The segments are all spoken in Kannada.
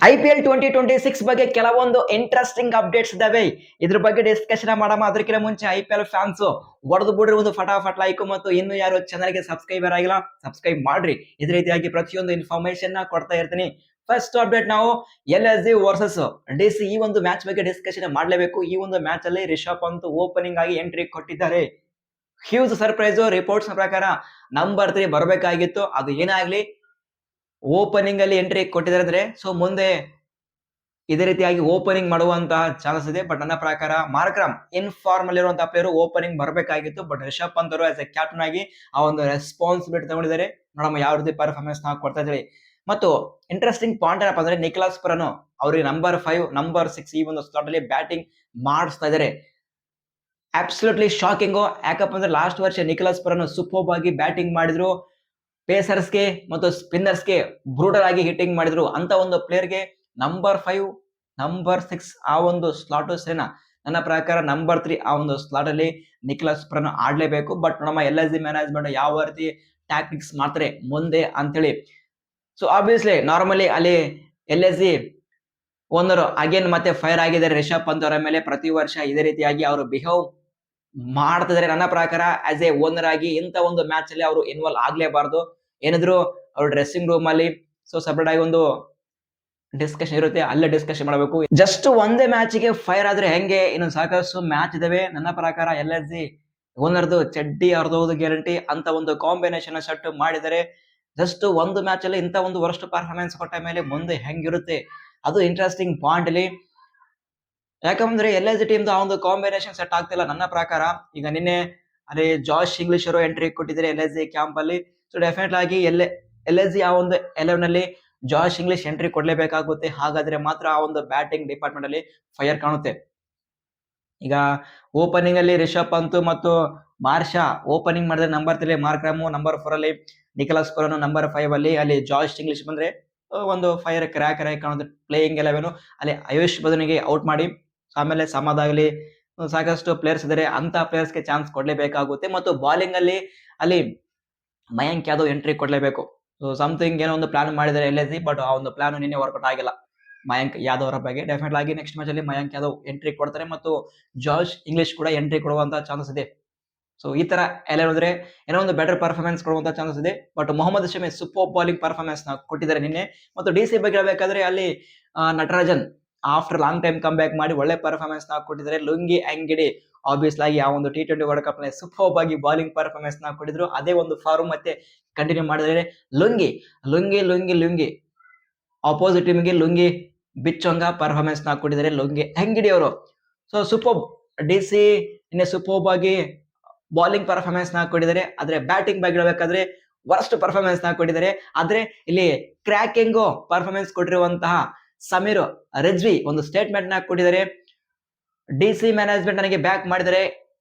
IPL 2026 ಬಗ್ಗೆ ಕೆಲವೊಂದು ಇಂಟ್ರೆಸ್ಟಿಂಗ್ ಅಪ್ಡೇಟ್ಸ್ ಇದಾವೆ. ಇದ್ರ ಬಗ್ಗೆ ಡಿಸ್ಕಷನ್ ಮಾಡಮ್ಮ. ಅದಕ್ಕಿಂತ ಮುಂಚೆ IPL ಫ್ಯಾನ್ಸ್ ಹೊಡೆದು ಬಿಡ್ರಿ ಒಂದು ಫಟಾಫಟ್ ಲೈಕ್, ಮತ್ತು ಇನ್ನು ಯಾರು ಚಾನಲ್ಗೆ ಸಬ್ಸ್ಕ್ರೈಬರ್ ಆಗಿಲ್ಲ ಸಬ್ಸ್ಕ್ರೈಬ್ ಮಾಡ್ರಿ. ಇದೇ ರೀತಿಯಾಗಿ ಪ್ರತಿಯೊಂದು ಇನ್ಫಾರ್ಮೇಶನ್ ಕೊಡ್ತಾ ಇರ್ತೀನಿ. ಫಸ್ಟ್ ಅಪ್ಡೇಟ್ ನಾವು LSG ವರ್ಸಸ್ DC ಈ ಒಂದು ಮ್ಯಾಚ್ ಬಗ್ಗೆ ಡಿಸ್ಕಷನ್ ಮಾಡಲೇಬೇಕು. ಈ ಒಂದು ಮ್ಯಾಚ್ ಅಲ್ಲಿ ರಿಷಬ್ ಪಂತ್ ಓಪನಿಂಗ್ ಆಗಿ ಎಂಟ್ರಿ ಕೊಟ್ಟಿದ್ದಾರೆ. Huge surprise. ರಿಪೋರ್ಟ್ಸ್ ಪ್ರಕಾರ ನಂಬರ್ 3 ಬರಬೇಕಾಗಿತ್ತು, ಅದು ಏನಾಗ್ಲಿ ಓಪನಿಂಗ್ ಅಲ್ಲಿ ಎಂಟ್ರಿ ಕೊಟ್ಟಿದ್ದಾರೆ ಅಂದ್ರೆ ಸೊ ಮುಂದೆ ಇದೇ ರೀತಿಯಾಗಿ ಓಪನಿಂಗ್ ಮಾಡುವಂತಹ ಚಾನ್ಸ್ ಇದೆ. ಬಟ್ ನನ್ನ ಪ್ರಕಾರ ಮಾರ್ಕ್ರಮ್ ಇನ್ಫಾರ್ಮ್ ಅಲ್ಲಿರುವಂತಹ ಪ್ಲೇಯರ್ ಓಪನಿಂಗ್ ಬರಬೇಕಾಗಿತ್ತು. ಬಟ್ ರಿಷಬ್ ಪಂತ್ ಅವರು ಆಸ್ ಎ ಕ್ಯಾಪ್ಟನ್ ಆಗಿ ಆ ಒಂದು ರೆಸ್ಪಾನ್ಸಿಬಿಲಿಟಿ ತಗೊಂಡಿದ್ದಾರೆ. ನೋಡಮ್ಮ ಯಾವ ರೀತಿ ಪರ್ಫಾರ್ಮೆನ್ಸ್ ನಾವು ಕೊಡ್ತಾ ಇದ್ದೀವಿ. ಮತ್ತು ಇಂಟ್ರೆಸ್ಟಿಂಗ್ ಪಾಯಿಂಟ್ ಏನಪ್ಪ ಅಂದ್ರೆ ನಿಕೋಲಸ್ ಪುರಾನ್ ಅವ್ರಿಗೆ ನಂಬರ್ 5 ನಂಬರ್ 6 ಈ ಒಂದು ಸ್ಲಾಟ್ ಅಲ್ಲಿ ಬ್ಯಾಟಿಂಗ್ ಮಾಡಿಸ್ತಾ ಇದ್ದಾರೆ. Absolutely shocking. ಯಾಕಪ್ಪ ಅಂದ್ರೆ ಲಾಸ್ಟ್ ವರ್ಷ ನಿಕೋಲಸ್ ಪುರಾನ್ ಸೂಪರ್ ಆಗಿ ಬ್ಯಾಟಿಂಗ್ ಮಾಡಿದ್ರು, ಪೇಸರ್ಸ್ಗೆ ಮತ್ತು ಸ್ಪಿನ್ನರ್ಸ್ಗೆ ಬ್ರೂಟಲ್ ಆಗಿ ಹಿಟ್ಟಿಂಗ್ ಮಾಡಿದ್ರು. ಅಂತ ಒಂದು ಪ್ಲೇಯರ್ಗೆ ನಂಬರ್ 5 ನಂಬರ್ 6 ಆ ಒಂದು ಸ್ಲಾಟ್ ಸೇನಾ. ನನ್ನ ಪ್ರಕಾರ ನಂಬರ್ 3 ಆ ಒಂದು ಸ್ಲಾಟ್ ಅಲ್ಲಿ ನಿಕೋಲಸ್ ಪುರಾನ್ ಆಡ್ಲೇಬೇಕು. ಬಟ್ ನಮ್ಮ LSG ಮ್ಯಾನೇಜ್ಮೆಂಟ್ ಯಾವ ರೀತಿ ಟ್ಯಾಕ್ಟಿಕ್ಸ್ ಮಾಡ್ತಾರೆ ಮುಂದೆ ಅಂತೇಳಿ. ಸೊ ಆಬ್ವಿಯಸ್ಲಿ ನಾರ್ಮಲಿ ಅಲ್ಲಿ LSG ಓನರ್ ಅಗೇನ್ ಮತ್ತೆ ಫೈರ್ ಆಗಿದ್ದಾರೆ ರಿಷಬ್ ಪಂತ್ ಅವರ ಮೇಲೆ. ಪ್ರತಿ ವರ್ಷ ಇದೇ ರೀತಿಯಾಗಿ ಅವರು ಬಿಹೇವ್ ಮಾಡ್ತಿದ್ದಾರೆ. ನನ್ನ ಪ್ರಕಾರ ಆಸ್ ಎ ಓನರ್ ಆಗಿ ಇಂತ ಒಂದು ಮ್ಯಾಚ್ ಅಲ್ಲಿ ಅವರು ಇನ್ವಾಲ್ವ್ ಆಗ್ಲೇಬಾರ್ದು. ಏನಿದ್ರು ಅವ್ರ ಡ್ರೆಸ್ಸಿಂಗ್ ರೂಮ್ ಅಲ್ಲಿ ಸೊ ಸಪರೇಟ್ ಆಗಿ ಒಂದು ಡಿಸ್ಕಷನ್ ಇರುತ್ತೆ, ಅಲ್ಲೇ ಡಿಸ್ಕಷನ್ ಮಾಡಬೇಕು. ಜಸ್ಟ್ ಒಂದೇ ಮ್ಯಾಚ್ ಗೆ ಫೈರ್ ಆದ್ರೆ ಹೆಂಗೆ? ಇನ್ನು ಸಾಕಷ್ಟು ಮ್ಯಾಚ್ ಇದಾವೆ. ನನ್ನ ಪ್ರಕಾರ LSG ಓನರ್ದು ಚಡ್ಡಿ ಹರಿದೋದು ಗ್ಯಾರಂಟಿ. ಅಂತ ಒಂದು ಕಾಂಬಿನೇಷನ್ ಸೆಟ್ ಮಾಡಿದರೆ ಜಸ್ಟ್ ಒಂದು ಮ್ಯಾಚ್ ಅಲ್ಲಿ ಇಂತ ಒಂದು ವರ್ಸ್ಟ್ ಪರ್ಫಾರ್ಮೆನ್ಸ್ ಕೊಟ್ಟ ಮೇಲೆ ಮುಂದೆ ಹೆಂಗಿರುತ್ತೆ ಅದು ಇಂಟ್ರೆಸ್ಟಿಂಗ್ ಪಾಯಿಂಟ್ ಅಲ್ಲಿ. ಯಾಕಂದ್ರೆ LSG ಟೀಮ್ ಆ ಒಂದು ಕಾಂಬಿನೇಷನ್ ಸೆಟ್ ಆಗ್ತಿಲ್ಲ ನನ್ನ ಪ್ರಕಾರ. ಈಗ ನಿನ್ನೆ ಅಲ್ಲಿ ಜಾಶ್ ಇಂಗ್ಲಿಷ್ ಅವರು ಎಂಟ್ರಿ ಕೊಟ್ಟಿದ್ದಾರೆ LSG ಕ್ಯಾಂಪ್ ಅಲ್ಲಿ. ಸೊ ಡೆಫಿನೆಟ್ ಆಗಿ LSG ಆ ಒಂದು 11 ಅಲ್ಲಿ ಜಾಶ್ ಇಂಗ್ಲಿಷ್ ಎಂಟ್ರಿ ಕೊಡ್ಲೇಬೇಕಾಗುತ್ತೆ. ಹಾಗಾದ್ರೆ ಮಾತ್ರ ಆ ಒಂದು ಬ್ಯಾಟಿಂಗ್ ಡಿಪಾರ್ಟ್ಮೆಂಟ್ ಅಲ್ಲಿ ಫೈರ್ ಕಾಣುತ್ತೆ. ಈಗ ಓಪನಿಂಗ್ ಅಲ್ಲಿ ರಿಷಬ್ ಪಂತ್ ಮತ್ತು ಮಾರ್ಷಾ ಓಪನಿಂಗ್ ಮಾಡಿದ್ರೆ ನಂಬರ್ 3 ಮಾರ್ಕ್ರಮ್, ನಂಬರ್ 4 ಅಲ್ಲಿ ನಿಕೋಲಸ್ ಪುರಾನ್, ನಂಬರ್ 5 ಅಲ್ಲಿ ಜಾಶ್ ಇಂಗ್ಲಿಷ್ ಬಂದ್ರೆ ಒಂದು ಫೈರ್ ಕ್ರ್ಯಾಕರ್ ಆಗಿ ಕಾಣುತ್ತೆ. ಪ್ಲೇಯಿಂಗ್ 11 ಅಲ್ಲಿ ಆಯುಷ್ ಬದನಿಗೆ ಔಟ್ ಮಾಡಿ, ಆಮೇಲೆ ಸಮಾದಾಗ್ಲಿ ಸಾಕಷ್ಟು ಪ್ಲೇಯರ್ಸ್ ಇದ್ದಾರೆ. ಅಂತ ಪ್ಲೇಯರ್ಸ್ಗೆ ಚಾನ್ಸ್ ಕೊಡ್ಲೇಬೇಕಾಗುತ್ತೆ. ಮತ್ತು ಬಾಲಿಂಗ್ ಅಲ್ಲಿ ಮಯಾಂಕ್ ಯಾದವ್ ಎಂಟ್ರಿ ಕೊಡ್ಲೇಬೇಕು. ಸೊ ಸಮಥಿಂಗ್ ಏನೋ ಒಂದು ಪ್ಲಾನ್ ಮಾಡಿದ್ದಾರೆ LSG, ಬಟ್ ಆ ಒಂದು ಪ್ಲಾನ್ ನಿನ್ನೆ ವರ್ಕೌಟ್ ಆಗಿಲ್ಲ ಮಯಾಂಕ್ ಯಾದವ್ ಅವರ ಬಗ್ಗೆ. ಡೆಫಿನೆಟ್ ಆಗಿ ನೆಕ್ಸ್ಟ್ ಮ್ಯಾಚ್ ಅಲ್ಲಿ ಮಯಾಂಕ್ ಯಾದವ್ ಎಂಟ್ರಿ ಕೊಡ್ತಾರೆ ಮತ್ತು ಜಾರ್ಜ್ ಇಂಗ್ಲಿಷ್ ಕೂಡ ಎಂಟ್ರಿ ಕೊಡುವಂತ ಚಾನ್ಸಸ್ ಇದೆ. ಸೊ ಈ ತರ ಎಲ್ಲ ಹೋದ್ರೆ ಏನೋ ಒಂದು ಬೆಟರ್ ಪರ್ಫಾರ್ಮೆನ್ಸ್ ಕೊಡುವಂತ ಚಾನ್ಸಸ್ ಇದೆ. But Mohammed Shami super bowling performance ನ ಕೊಟ್ಟಿದ್ದಾರೆ ನಿನ್ನೆ. ಮತ್ತು DC ಬಗ್ಗೆ ಹೇಳ್ಬೇಕಾದ್ರೆ ಅಲ್ಲಿ Natarajan after long time come back ಮಾಡಿ ಒಳ್ಳೆ ಪರ್ಫಾರ್ಮೆನ್ಸ್ ನ ಕೊಟ್ಟಿದ್ದಾರೆ. ಲುಂಗಿ ಅಂಗಿಡಿ ಆಬ್ವಿಯಸ್ಲಿ ಆಗಿ ಆ ಒಂದು T20 ವರ್ಲ್ಡ್ ಕಪ್ ನಲ್ಲಿ ಸೂಪರ್ ಆಗಿ ಬಾಲಿಂಗ್ ಪರ್ಫಾರ್ಮೆನ್ಸ್ ನ ಕೊಟ್ಟಿದ್ರು. ಅದೇ ಒಂದು ಫಾರ್ಮ್ ಮತ್ತೆ ಕಂಟಿನ್ಯೂ ಮಾಡಿದರೆ ಲುಂಗಿ ಲುಂಗಿ ಲುಂಗಿ ಲುಂಗಿ ಆಪೋಸಿಟ್ ಟೀಮ್ಗೆ ಲುಂಗಿ ಬಿಚ್ಚೊಂಗ ಪರ್ಫಾರ್ಮೆನ್ಸ್ ನ ಕೊಟ್ಟಿದ್ದಾರೆ ಲುಂಗಿ ಅಂಗಿಡಿ ಅವರು. ಸೊ ಸೂಪರ್ DC ಇನ್ನೇ ಸೂಪರ್ ಆಗಿ ಬಾಲಿಂಗ್ ಪರ್ಫಾರ್ಮೆನ್ಸ್ ನ ಕೊಟ್ಟಿದ್ದಾರೆ. ಆದ್ರೆ ಬ್ಯಾಟಿಂಗ್ ಬಗ್ಗೆ ಹೇಳ್ಬೇಕಾದ್ರೆ ವರ್ಸ್ಟ್ ಪರ್ಫಾರ್ಮೆನ್ಸ್ ನ ಕೊಟ್ಟಿದ್ದಾರೆ. ಆದ್ರೆ ಇಲ್ಲಿ ಕ್ರ್ಯಾಕಿಂಗ್ ಪರ್ಫಾರ್ಮೆನ್ಸ್ ಕೊಟ್ಟಿರುವಂತಹ ಸಮೀರ್ ರಿಜ್ವಿ ಒಂದು ಸ್ಟೇಟ್ಮೆಂಟ್ ನ ಕೊಟ್ಟಿದ್ದಾರೆ. DC ಮ್ಯಾನೇಜ್ಮೆಂಟ್ ನನಗೆ ಬ್ಯಾಕ್ ಮಾಡಿದರೆ,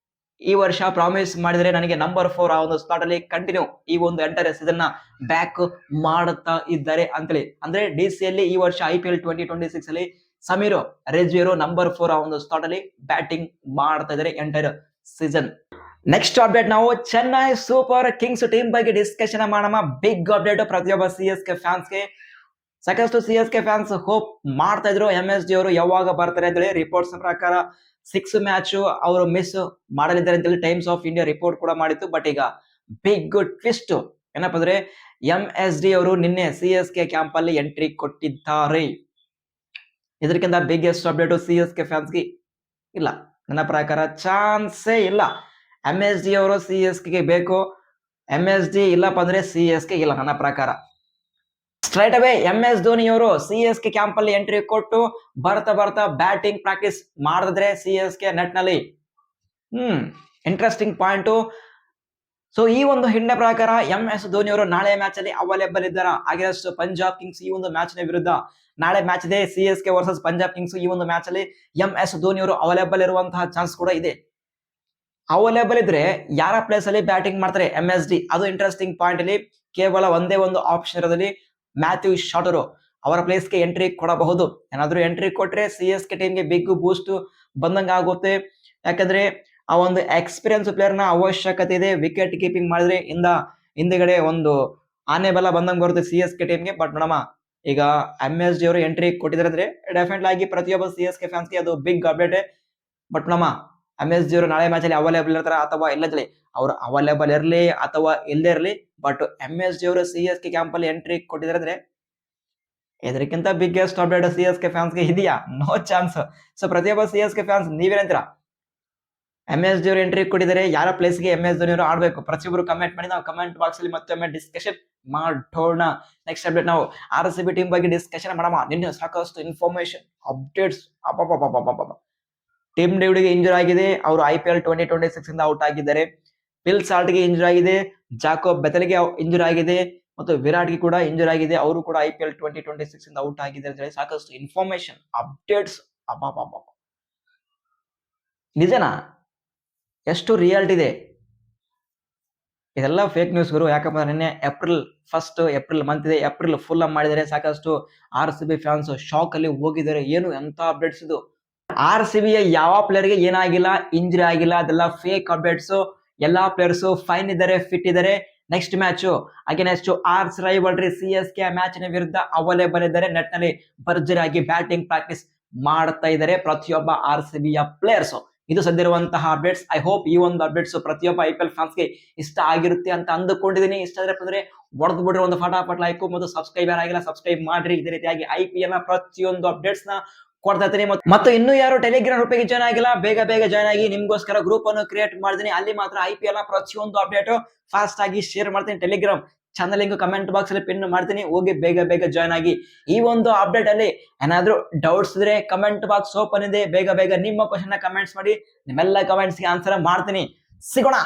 ಈ ವರ್ಷ ಪ್ರಾಮಿಸ್ ಮಾಡಿದರೆ ನನಗೆ ನಂಬರ್ 4 ಆ ಒಂದು ಸ್ಲಾಟ್ ಅಲ್ಲಿ ಕಂಟಿನ್ಯೂ ಈ ಒಂದು ಎಂಟರ್ ಸೀಸನ್ ನ ಬ್ಯಾಕ್ ಮಾಡುತ್ತಾ ಇದ್ದಾರೆ ಅಂತೇಳಿ. ಅಂದ್ರೆ DC ಅಲ್ಲಿ ಈ ವರ್ಷ IPL 2026 ಅಲ್ಲಿ ಸಮೀರ್ ರಿಜ್ವಿ ಅವರು ನಂಬರ್ 4 ಆ ಒಂದು ಸ್ಲಾಟ್ ಅಲ್ಲಿ ಬ್ಯಾಟಿಂಗ್ ಮಾಡ್ತಾ ಇದ್ದಾರೆ ಎಂಟರ್ ಸೀಸನ್. ನೆಕ್ಸ್ಟ್ ಅಪ್ಡೇಟ್ ನಾವು ಚೆನ್ನೈ ಸೂಪರ್ ಕಿಂಗ್ಸ್ ಟೀಮ್ ಬಗ್ಗೆ ಡಿಸ್ಕಷನ್ ಮಾಡೋಣ. ಬಿಗ್ ಅಪ್ಡೇಟ್ ಪ್ರತಿಯೊಬ್ಬ CSK ಫ್ಯಾನ್ಸ್ಗೆ. ಸಾಕಷ್ಟು CSK ಫ್ಯಾನ್ಸ್ ಹೋಪ್ ಮಾಡ್ತಾ ಇದ್ರು MSD ಅವರು ಯಾವಾಗ ಬರ್ತಾರೆ ಅಂತೇಳಿ. ರಿಪೋರ್ಟ್ಸ್ ಪ್ರಕಾರ 6 ಮ್ಯಾಚ್ ಅವರು ಮಿಸ್ ಮಾಡಲಿದ್ದಾರೆ ಅಂತೇಳಿ ಟೈಮ್ಸ್ ಆಫ್ ಇಂಡಿಯಾ ರಿಪೋರ್ಟ್ ಕೂಡ ಮಾಡಿತ್ತು. ಬಟ್ ಈಗ ಬಿಗ್ ಟ್ವಿಸ್ಟ್ ಏನಪ್ಪಾ ಅಂದ್ರೆ MSD ಅವರು ನಿನ್ನೆ CSK ಕ್ಯಾಂಪ್ ಅಲ್ಲಿ ಎಂಟ್ರಿ ಕೊಟ್ಟಿದ್ದಾರೆ. ಇದಕ್ಕಿಂತ ಬಿಗ್ಗೆಸ್ಟ್ ಅಪ್ಡೇಟ್ CSK ಫ್ಯಾನ್ಸ್ಗೆ ಇಲ್ಲ. ನನ್ನ ಪ್ರಕಾರ ಚಾನ್ಸೇ ಇಲ್ಲ. MSD ಅವರು CSK ಗೆ ಬೇಕು, MSD ಇಲ್ಲಪ್ಪ ಅಂದ್ರೆ CSK ಇಲ್ಲ ನನ್ನ ಪ್ರಕಾರ. ಸ್ಟ್ರೈಟ್ ಅವೇ MS ಧೋನಿ ಅವರು CSK ಕ್ಯಾಂಪ್ ಅಲ್ಲಿ ಎಂಟ್ರಿ ಕೊಟ್ಟು ಬರ್ತಾ ಬ್ಯಾಟಿಂಗ್ ಪ್ರಾಕ್ಟೀಸ್ ಮಾಡಿದ್ರೆ CSK ನೆಟ್ ನಲ್ಲಿ. Interesting point. ಸೊ ಈ ಒಂದು ಹಿಂದೆ ಪ್ರಕಾರ MS ಧೋನಿ ಅವರು ನಾಳೆ ಮ್ಯಾಚ್ ಅಲ್ಲಿ ಅವೈಲೇಬಲ್ ಇದ್ದಾರೆ ಅಗೇನ್ಸ್ಟ್ ಪಂಜಾಬ್ ಕಿಂಗ್ಸ್. ಈ ಒಂದು ಮ್ಯಾಚ್ ನ ವಿರುದ್ಧ ನಾಳೆ ಮ್ಯಾಚ್ ಇದೆ CSK ವರ್ಸಸ್ ಪಂಜಾಬ್ ಕಿಂಗ್ಸ್. ಈ ಒಂದು ಮ್ಯಾಚ್ ಅಲ್ಲಿ MS ಧೋನಿ ಅವರು ಅವೈಲೇಬಲ್ ಇರುವಂತಹ ಚಾನ್ಸ್ ಕೂಡ ಇದೆ. ಅವೈಲೇಬಲ್ ಇದ್ರೆ ಯಾರ ಪ್ಲೇಸ್ ಅಲ್ಲಿ ಬ್ಯಾಟಿಂಗ್ ಮಾಡ್ತಾರೆ MSD, ಅದು ಇಂಟ್ರೆಸ್ಟಿಂಗ್ ಪಾಯಿಂಟ್. ಇಲ್ಲಿ ಕೇವಲ ಒಂದೇ ಒಂದು ಆಪ್ಷನ್ ಇರೋದಲ್ಲಿ ಮ್ಯಾಥ್ಯೂ ಶಾಟರ್ ಅವರ ಪ್ಲೇಸ್ಗೆ ಎಂಟ್ರಿ ಕೊಡಬಹುದು. ಏನಾದ್ರೂ ಎಂಟ್ರಿ ಕೊಟ್ರೆ CSK ಟೀಮ್ಗೆ ಬಿಗ್ ಬೂಸ್ಟ್ ಬಂದಂಗ ಆಗುತ್ತೆ. ಯಾಕಂದ್ರೆ ಆ ಒಂದು ಎಕ್ಸ್ಪೀರಿಯನ್ಸ್ ಪ್ಲೇಯರ್ ನ ಅವಶ್ಯಕತೆ ಇದೆ. ವಿಕೆಟ್ ಕೀಪಿಂಗ್ ಮಾಡಿದ್ರೆ ಹಿಂದಗಡೆ ಒಂದು ಆನೆ ಬಲ ಬಂದಂಗ ಬರುತ್ತೆ CSK ಟೀಮ್ಗೆ. ಬಟ್ ನೋಡಮ್ಮ ಈಗ MSG ಅವರು ಎಂಟ್ರಿ ಕೊಟ್ಟಿದ್ದಾರೆ ಅಂದ್ರೆ ಡೆಫಿನೆಟ್ ಆಗಿ ಪ್ರತಿಯೊಬ್ಬ CSK ಫ್ಯಾನ್ಸ್ಗೆ ಅದು ಬಿಗ್ ಅಪ್ಡೇಟ್. ಬಟ್ ನಮ್ಮ MSG ಅವರು ನಾಳೆ ಮ್ಯಾಚ್ ಅಲ್ಲಿ ಅವೈಲೇಬಲ್ ಇರ್ತಾರ ಅಥವಾ ಇಲ್ಲದಲ್ಲಿ ಅವ್ರು ಅವೈಲೇಬಲ್ ಇರಲಿ ಅಥವಾ ಇಲ್ಲದೆ ಇರಲಿ, ಬಟ್ MSG ಅವರು CSK ಕ್ಯಾಂಪ್ ಅಲ್ಲಿ ಎಂಟ್ರಿ ಕೊಟ್ಟಿದ್ದಾರೆ ಅಂದ್ರೆ ಇದಕ್ಕಿಂತ ಬಿಗ್ಗೆಸ್ಟ್ ಅಪ್ಡೇಟ್ CSK ಫ್ಯಾನ್ಸ್ಗೆ ಇದೆಯಾ? No chance. ಸೊ ಪ್ರತಿಯೊಬ್ಬ CSK ಫ್ಯಾನ್ಸ್ ನೀವೇನಂತೀರಾ? MSG ಅವರು ಎಂಟ್ರಿ ಕೊಟ್ಟಿದ್ದಾರೆ, ಯಾರ ಪ್ಲೇಸ್ಗೆ MS ಧೋನಿ ಅವರು ಆಡ್ಬೇಕು? ಪ್ರತಿಯೊಬ್ಬರು ಕಮೆಂಟ್ ಮಾಡಿ, ನಾವು ಕಮೆಂಟ್ ಬಾಕ್ಸ್ ಅಲ್ಲಿ ಮತ್ತೊಮ್ಮೆ ಡಿಸ್ಕಷನ್ ಮಾಡೋಣ. ನೆಕ್ಸ್ಟ್ ಅಪ್ಡೇಟ್ ನಾವು RCB ಟೀಮ್ ಬಗ್ಗೆ ಡಿಸ್ಕಷನ್ ಮಾಡೋಣ. ನಿನ್ನೆ ಸಾಕಷ್ಟು ಇನ್ಫಾರ್ಮೇಶನ್ ಅಪ್ಡೇಟ್ಸ್. ಟಿಮ್ ಡೇವಿಡ್ಗೆ ಇಂಜುರಿ ಆಗಿದೆ, ಅವರು IPL 2026 ಇಂದ ಔಟ್ ಆಗಿದ್ದಾರೆ. ಪಿಲ್ ಸಾಲ್ಟ್ಗೆ ಇಂಜುರಿ ಆಗಿದೆ, ಜಾಕೋಬ್ ಬೆಥಲ್ಗೆ ಇಂಜುರಿ ಆಗಿದೆ ಮತ್ತು ವಿರಾಟ್ಗೆ ಕೂಡ ಇಂಜುರಿ ಆಗಿದೆ. ಅವರು ಕೂಡ IPL 2026 ಇಂದ ಔಟ್ ಆಗಿದೆ ಅಂತ ಹೇಳಿ ಸಾಕಷ್ಟು ಇನ್ಫಾರ್ಮೇಶನ್ ಅಪ್ಡೇಟ್ಸ್. ನಿಜನಾ? ಎಷ್ಟು ರಿಯಾಲಿಟಿ ಇದೆ? ಇದೆಲ್ಲ ಫೇಕ್ ನ್ಯೂಸ್ ಗುರು. ಯಾಕಂದ್ರೆ ನಿನ್ನೆ ಏಪ್ರಿಲ್ ಮಂತ್ ಇದೆ, ಏಪ್ರಿಲ್ ಫುಲ್ ಮಾಡಿದರೆ ಸಾಕಷ್ಟು RCB ಫ್ಯಾನ್ಸ್ ಶಾಕ್ ಅಲ್ಲಿ ಹೋಗಿದ್ದಾರೆ. ಏನು ಎಂತ ಅಪ್ಡೇಟ್ಸ್ ಇದು? RCB ಯಾವ ಪ್ಲೇಯರ್ಗೆ ಏನಾಗಿಲ್ಲ, ಇಂಜುರಿ ಆಗಿಲ್ಲ, ಅದೆಲ್ಲ ಫೇಕ್ ಅಪ್ಡೇಟ್ಸ್. ಎಲ್ಲಾ ಪ್ಲೇಯರ್ಸ್ ಫೈನ್ ಇದ್ದಾರೆ, ಫಿಟ್ ಇದ್ದಾರೆ. Next match against arch rivalry CSK match ನ ವಿರುದ್ಧ ಅವೈಲೇಬಲ್ ಇದ್ದಾರೆ. ನೆಟ್ ನಲ್ಲಿ ಭರ್ಜರಿ ಆಗಿ ಬ್ಯಾಟಿಂಗ್ ಪ್ರಾಕ್ಟೀಸ್ ಮಾಡ್ತಾ ಇದ್ದಾರೆ ಪ್ರತಿಯೊಬ್ಬ RCB ಪ್ಲೇಯರ್ಸ್. ಇದು ಸದ್ದಿರುವಂತಹ ಅಪ್ಡೇಟ್ಸ್. ಐ ಹೋಪ್ ಈ ಒಂದು ಅಪ್ಡೇಟ್ಸ್ ಪ್ರತಿಯೊಬ್ಬ IPL ಫ್ಯಾನ್ಸ್ಗೆ ಇಷ್ಟ ಆಗಿರುತ್ತೆ ಅಂತ ಅಂದುಕೊಂಡಿದ್ದೀನಿ. ಇಷ್ಟ ಅಂದ್ರೆ ಹೊಡೆದು ಬಿಡ್ರಿ ಒಂದು ಫಟಾಫಟ್ ಲೈಕ್ ಮತ್ತು ಸಬ್ಸ್ಕ್ರೈಬರ್ ಆಗಿಲ್ಲ ಸಬ್ಸ್ಕ್ರೈಬ್ ಮಾಡ್ರಿ. ಇದೇ ರೀತಿಯಾಗಿ IPL ನ ಪ್ರತಿಯೊಂದು ಅಪ್ಡೇಟ್ಸ್ ನ ಕೊಡ್ತಾ ಇರ್ತೀನಿ. ಮತ್ತು ಇನ್ನೂ ಯಾರು ಟೆಲಿಗ್ರಾಮ್ ಗ್ರೂಪಿಗೆ ಜಾಯ್ನ್ ಆಗಿಲ್ಲ, ಬೇಗ ಜಾಯ್ನ್ ಆಗಿ. ನಿಮ್ಗೋಸ್ಕರ ಗ್ರೂಪ್ ಅನ್ನು ಕ್ರಿಯೇಟ್ ಮಾಡಿದೀನಿ. ಅಲ್ಲಿ ಮಾತ್ರ IPL ನ ಪ್ರತಿಯೊಂದು ಅಪ್ಡೇಟ್ ಫಾಸ್ಟ್ ಆಗಿ ಶೇರ್ ಮಾಡ್ತೀನಿ. Telegram channel link comment box ಅಲ್ಲಿ ಪಿನ್ ಮಾಡ್ತೀನಿ, ಹೋಗಿ ಬೇಗ ಜಾಯ್ನ್ ಆಗಿ. ಈ ಒಂದು ಅಪ್ಡೇಟ್ ಅಲ್ಲಿ ಏನಾದ್ರೂ ಡೌಟ್ಸ್ ಇದ್ರೆ ಕಮೆಂಟ್ ಬಾಕ್ಸ್ ಓಪನ್ ಇದೆ, ಬೇಗ ನಿಮ್ಮ ಕ್ವಶನ್ ನ ಕಮೆಂಟ್ಸ್ ಮಾಡಿ. ನಿಮ್ಮೆಲ್ಲ ಕಮೆಂಟ್ಸ್ ಗೆ ಆನ್ಸರ್ ಮಾಡ್ತೀನಿ. ಸಿಗೋಣ.